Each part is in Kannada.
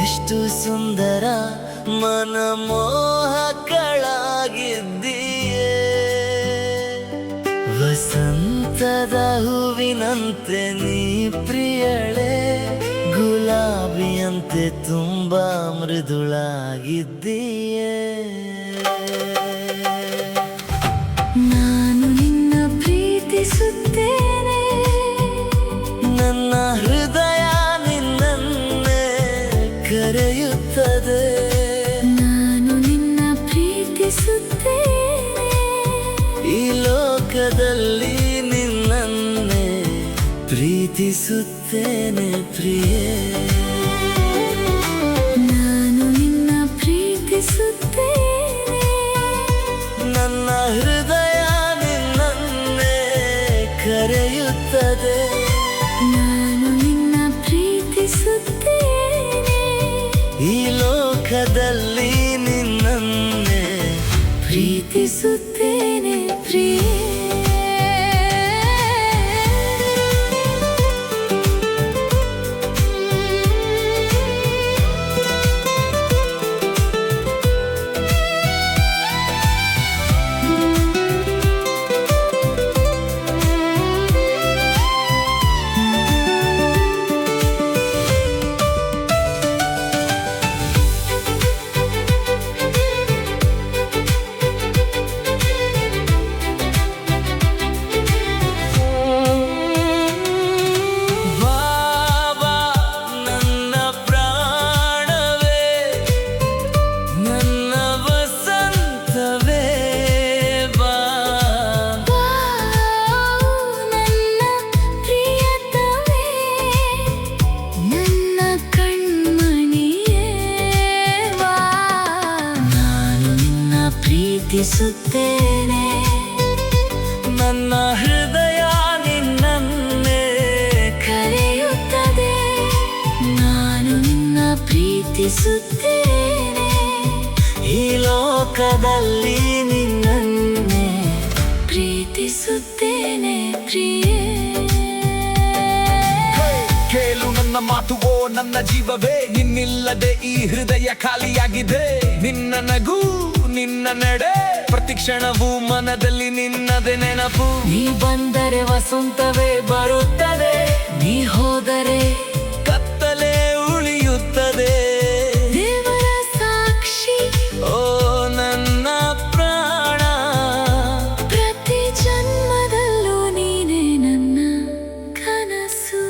ಎಷ್ಟು ಸುಂದರ ಮನಮೋಹಕಳಾಗಿದ್ದೀಯೇ, ವಸಂತದ ಹೂವಿನಂತೆ ನೀ ಪ್ರಿಯಳೇ, ಗುಲಾಬಿಯಂತೆ ತುಂಬಾ ಮೃದುಳಾಗಿದ್ದೀಯೇ. ನಾನು ನಿನ್ನ ಪ್ರೀತಿಸುತ್ತೇನೆ, ನನ್ನ ಹೃದಯ ನಿನ್ನನ್ನೇ ಕರೆಯುತ್ತದೆ. ನಾನು ನಿನ್ನ ಪ್ರೀತಿಸುತ್ತೇನೆ, ಈ ಲೋಕದಲ್ಲಿ ನಿನ್ನನ್ನೇ ಪ್ರೀತಿಸುತ್ತೇನೆ ಪ್ರಿಯೇ. ನಾನು ನಿನ್ನ ಪ್ರೀತಿಸುತ್ತೇನೆ, ನನ್ನ ಹೃದಯ ನಿನ್ನನ್ನೇ ಕರೆಯುತ್ತದೆ. ನಾನು ನಿನ್ನ ಪ್ರೀತಿಸುತ್ತೇನೆ, ಈ ಲೋಕದಲ್ಲಿ ನಿನ್ನನ್ನೇ ಪ್ರೀತಿಸುತ್ತೇನೆ ಪ್ರಿಯೇ. ಪ್ರೀತಿಸುತ್ತೇನೆ, ನನ್ನ ಹೃದಯ ನಿನ್ನನ್ನೇ ಕರೆಯುತ್ತದೆ. ನಾನು ನಿನ್ನ ಪ್ರೀತಿಸುತ್ತೇನೆ, ಈ ಲೋಕದಲ್ಲಿ ನಿನ್ನನ್ನೇ ಪ್ರೀತಿಸುತ್ತೇನೆ ಪ್ರಿಯೇ. ಕೇಳು ನನ್ನ ಮಾತು ಓ ನನ್ನ ಜೀವವೇ, ನಿನ್ನಿಲ್ಲದೆ ಈ ಹೃದಯ ಖಾಲಿಯಾಗಿದೆ. ನಿನ್ನ ನಗು ನಿನ್ನ ನಡೆ ಪ್ರತಿ ಕ್ಷಣವೂ ಮನದಲ್ಲಿ ನಿನ್ನದೇ ನೆನಪು. ನೀ ಬಂದರೆ ವಸಂತವೇ ಬರುತ್ತದೆ, ನೀ ಹೋದರೆ ಕತ್ತಲೆ ಉಳಿಯುತ್ತದೆ. ದೇವರ ಸಾಕ್ಷಿ ಓ ನನ್ನ ಪ್ರಾಣ, ಪ್ರತಿ ಜನ್ಮದಲ್ಲೂ ನೀನೇ ನನ್ನ ಕನಸು.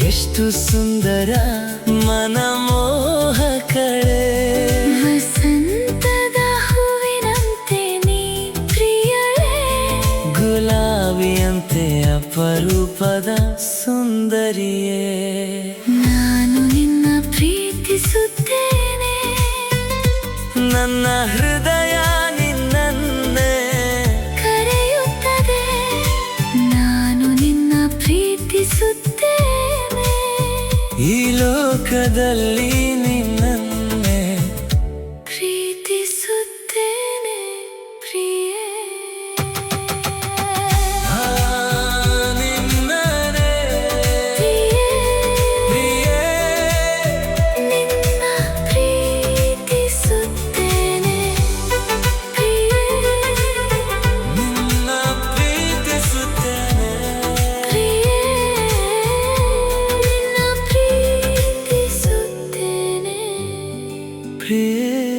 ಎಷ್ಟು ಸುಂದರ ಮನಮೋಹಕಳೇ, ವಸಂತದ ಹೂವಿನಂತೆ ನೀ ಪ್ರಿಯಳೇ, ಗುಲಾಬಿಯಂತೆ ಅಪರೂಪದ ಸುಂದರಿಯೇ. ನಾನು ನಿನ್ನ ಪ್ರೀತಿಸುತ್ತೇನೆ, ನನ್ನ ಹೃದಯ ನಿನ್ನನ್ನೇ ಕರೆಯುತ್ತದೆ. ನಾನು ನಿನ್ನ ಪ್ರೀತಿಸುತ್ತೇನೆ, ಈ ಲೋಕದಲ್ಲಿ ನಿನ್ನನ್ನೇ ಪ್ರೀತಿಸುತ್ತೇನೆ ಪ್ರಿಯೇ. ನಿನ್ನನ್ನೇ ಪ್ರಿಯೇ, ನಿನ್ನ ಪ್ರೀತಿಸುತ್ತೇನೆ ಪ್ರಿಯೇ. ನಿನ್ನ ಪ್ರೀತಿಸುತ್ತೇನೆ ಪ್ರಿಯೇ, ನಿನ್ನ ಪ್ರೀತಿಸುತ್ತೇನೆ ಪ್ರಿಯೇ.